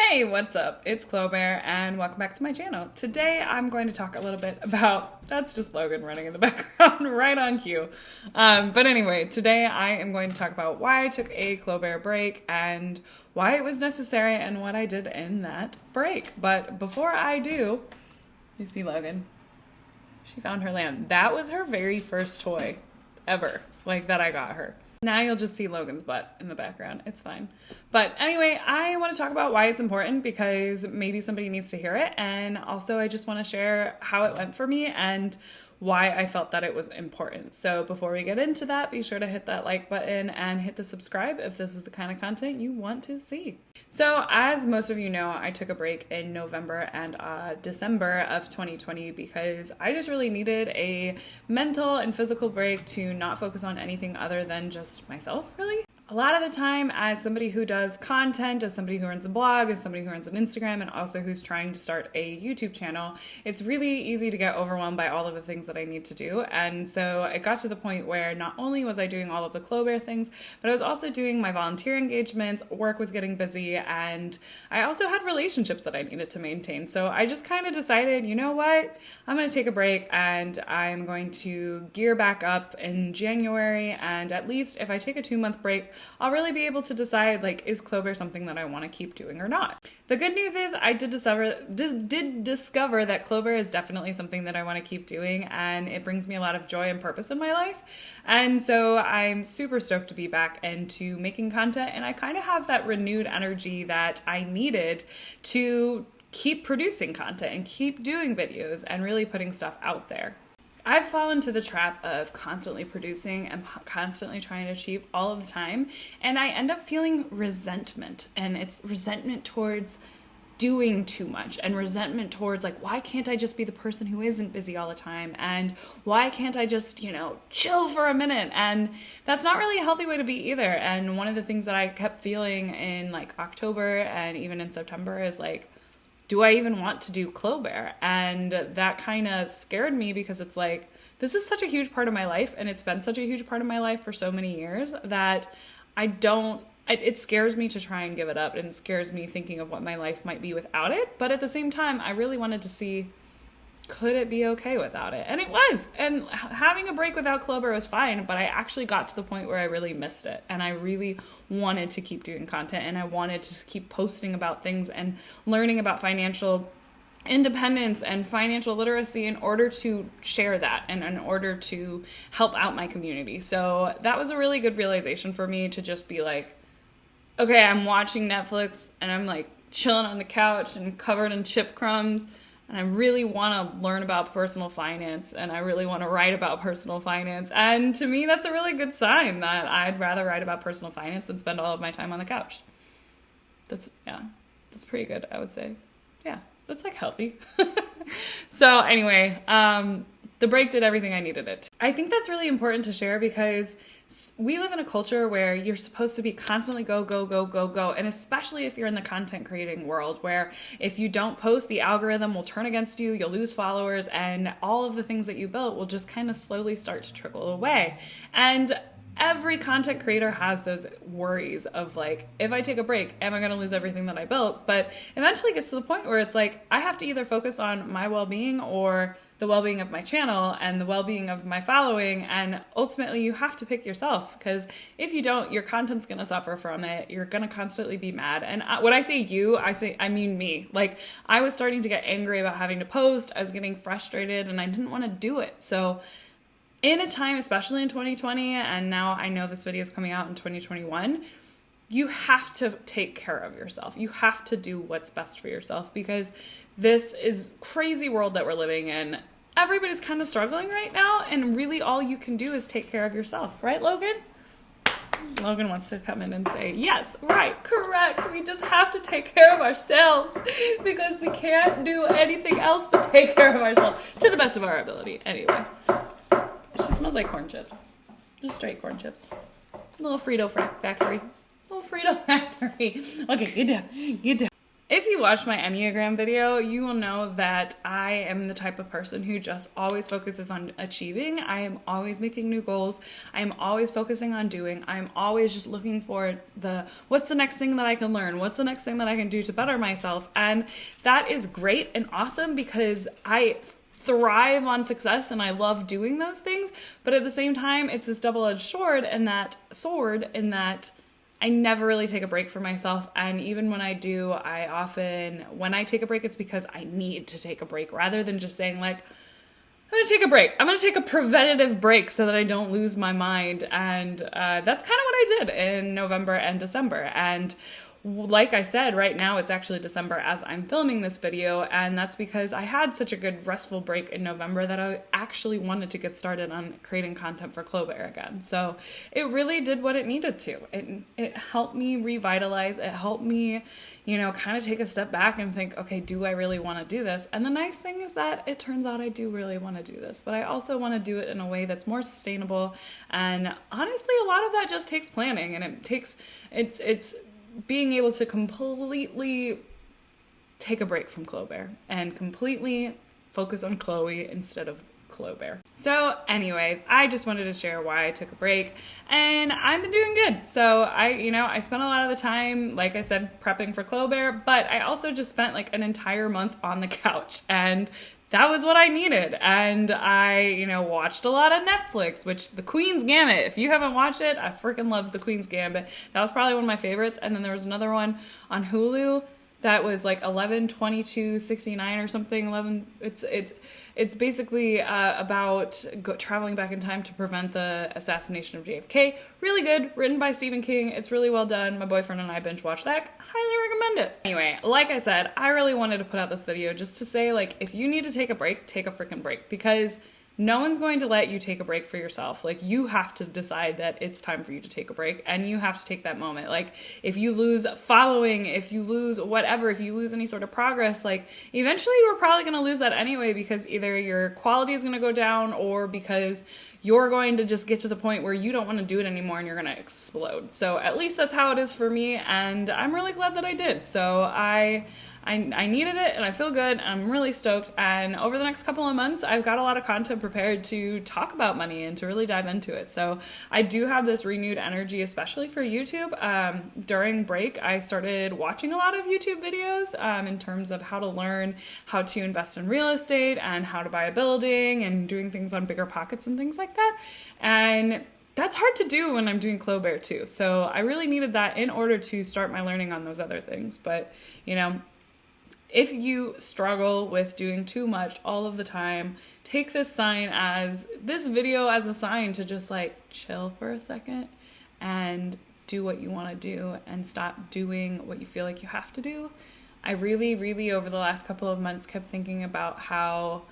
Hey, what's up? It's Clo Bare and welcome back to my channel. Today I'm going to talk a little bit about, that's just Logan running in the background right on cue. But anyway, today I am going to talk about why I took a Clo Bare break and why it was necessary and what I did in that break. But before I do, you see Logan, she found her lamb. That was her very first toy ever, like that I got her. Now you'll just see Logan's butt in the background. It's fine. But anyway, I want to talk about why it's important because maybe somebody needs to hear it. And also I just want to share how it went for me and why I felt that it was important. So before we get into that, be sure to hit that like button and hit the subscribe if this is the kind of content you want to see. So as most of you know, I took a break in November and December of 2020 because I just really needed a mental and physical break to not focus on anything other than just myself, really. A lot of the time, as somebody who does content, as somebody who runs a blog, as somebody who runs an Instagram, and also who's trying to start a YouTube channel, it's really easy to get overwhelmed by all of the things that I need to do. And so it got to the point where not only was I doing all of the Clo Bare things, but I was also doing my volunteer engagements, work was getting busy, and I also had relationships that I needed to maintain. So I just kind of decided, you know what, I'm going to take a break and I'm going to gear back up in January. And at least if I take a 2-month break, I'll really be able to decide, like, is Clo Bare something that I want to keep doing or not? The good news is I did discover that Clo Bare is definitely something that I want to keep doing, and it brings me a lot of joy and purpose in my life. And so I'm super stoked to be back into making content, and I kind of have that renewed energy that I needed to keep producing content and keep doing videos and really putting stuff out there. I've fallen to the trap of constantly producing and constantly trying to achieve all of the time, and I end up feeling resentment, and it's resentment towards doing too much and resentment towards, like, why can't I just be the person who isn't busy all the time, and why can't I just, chill for a minute? And that's not really a healthy way to be either. And one of the things that I kept feeling in like October and even in September is like, do I even want to do Clo Bare? And that kind of scared me because it's like, this is such a huge part of my life, and it's been such a huge part of my life for so many years that it scares me to try and give it up, and it scares me thinking of what my life might be without it. But at the same time, I really wanted to see, could it be okay without it? And it was. And having a break without Clo Bare was fine, but I actually got to the point where I really missed it. And I really wanted to keep doing content, and I wanted to keep posting about things and learning about financial independence and financial literacy in order to share that and in order to help out my community. So that was a really good realization for me to just be like, okay, I'm watching Netflix and I'm like chilling on the couch and covered in chip crumbs, and I really want to learn about personal finance, and I really want to write about personal finance. And to me, that's a really good sign that I'd rather write about personal finance than spend all of my time on the couch. That's pretty good, I would say. Yeah, that's like healthy. So anyway, the break did everything I needed it. I think that's really important to share because we live in a culture where you're supposed to be constantly go, go, go, go, go. And especially if you're in the content creating world, where if you don't post, the algorithm will turn against you, you'll lose followers, and all of the things that you built will just kind of slowly start to trickle away. And every content creator has those worries of like, if I take a break, am I going to lose everything that I built? But eventually it gets to the point where it's like, I have to either focus on my well-being or the well-being of my channel and the well-being of my following. And ultimately you have to pick yourself, because if you don't, your content's going to suffer from it. You're going to constantly be mad. And when I say you, I mean me. Like, I was starting to get angry about having to post. I was getting frustrated and I didn't want to do it. So in a time, especially in 2020, and now I know this video is coming out in 2021, you have to take care of yourself. You have to do what's best for yourself, because this is crazy world that we're living in. Everybody's kind of struggling right now, and really all you can do is take care of yourself. Right, Logan? Logan wants to come in and say, yes, right, correct. We just have to take care of ourselves because we can't do anything else but take care of ourselves to the best of our ability. Anyway, she smells like corn chips. Just straight corn chips. Little Frito factory. Little Frito factory. Okay, get down. Get down. If you watch my Enneagram video, you will know that I am the type of person who just always focuses on achieving. I am always making new goals. I am always focusing on doing. I am always just looking for what's the next thing that I can learn? What's the next thing that I can do to better myself? And that is great and awesome because I thrive on success and I love doing those things. But at the same time, it's this double-edged sword in that I never really take a break for myself. And even when I do, when I take a break, it's because I need to take a break rather than just saying like, I'm going to take a break. I'm going to take a preventative break so that I don't lose my mind. And that's kind of what I did in November and December. And like I said, right now it's actually December as I'm filming this video, and that's because I had such a good restful break in November that I actually wanted to get started on creating content for Clo Bare again. So it really did what it needed to. It helped me revitalize. It helped me, kind of take a step back and think, okay, do I really want to do this? And the nice thing is that it turns out I do really want to do this, but I also want to do it in a way that's more sustainable. And honestly, a lot of that just takes planning, and it's being able to completely take a break from Clo Bare and completely focus on Chloe instead of Clo Bare. So anyway, I just wanted to share why I took a break, and I've been doing good. So I spent a lot of the time, like I said, prepping for Clo Bare, but I also just spent like an entire month on the couch, and that was what I needed. And I, watched a lot of Netflix, which The Queen's Gambit, if you haven't watched it, I freaking love The Queen's Gambit. That was probably one of my favorites. And then there was another one on Hulu that was like 11/22/69 or something. It's basically about traveling back in time to prevent the assassination of JFK. Really good, written by Stephen King. It's really well done. My boyfriend and I binge watched that. Highly recommend it. Anyway, like I said, I really wanted to put out this video just to say, like, if you need to take a break, take a freaking break, because no one's going to let you take a break for yourself. Like, you have to decide that it's time for you to take a break, and you have to take that moment. Like, if you lose following, if you lose whatever, if you lose any sort of progress, like, eventually you're probably going to lose that anyway, because either your quality is going to go down or because you're going to just get to the point where you don't want to do it anymore and you're going to explode. So at least that's how it is for me, and I'm really glad that I did. So I needed it, and I feel good, and I'm really stoked. And over the next couple of months, I've got a lot of content prepared to talk about money and to really dive into it. So I do have this renewed energy, especially for YouTube. During break, I started watching a lot of YouTube videos in terms of how to learn how to invest in real estate and how to buy a building and doing things on Bigger Pockets and things like that. And that's hard to do when I'm doing Clo Bare too. So I really needed that in order to start my learning on those other things. But, if you struggle with doing too much all of the time, take this video as a sign to just like chill for a second and do what you want to do and stop doing what you feel like you have to do. I really, really, over the last couple of months, kept thinking about how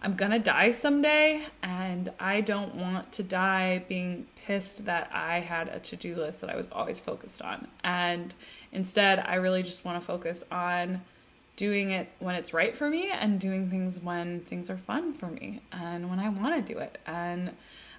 I'm gonna die someday, and I don't want to die being pissed that I had a to-do list that I was always focused on. And instead, I really just want to focus on doing it when it's right for me and doing things when things are fun for me and when I want to do it. And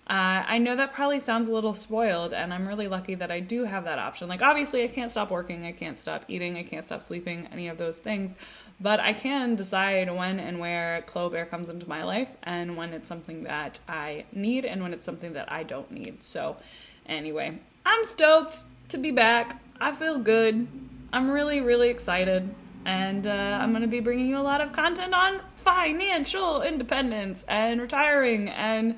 I know that probably sounds a little spoiled, and I'm really lucky that I do have that option. Like, obviously I can't stop working, I can't stop eating, I can't stop sleeping, any of those things, but I can decide when and where Clo Bare comes into my life, and when it's something that I need and when it's something that I don't need. So anyway, I'm stoked to be back. I feel good. I'm really, really excited. And I'm going to be bringing you a lot of content on financial independence and retiring and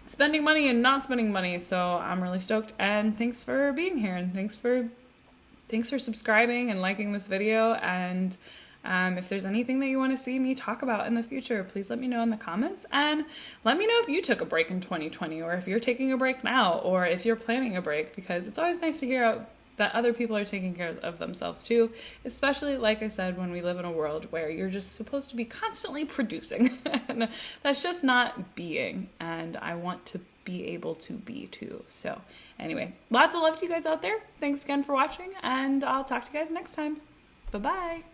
spending money and not spending money. So I'm really stoked, and thanks for being here, and thanks for subscribing and liking this video. And if there's anything that you want to see me talk about in the future, please let me know in the comments, and let me know if you took a break in 2020, or if you're taking a break now, or if you're planning a break, because it's always nice to hear that other people are taking care of themselves too, especially, like I said, when we live in a world where you're just supposed to be constantly producing. And that's just not being, and I want to be able to be too. So anyway, lots of love to you guys out there. Thanks again for watching, and I'll talk to you guys next time. Bye-bye.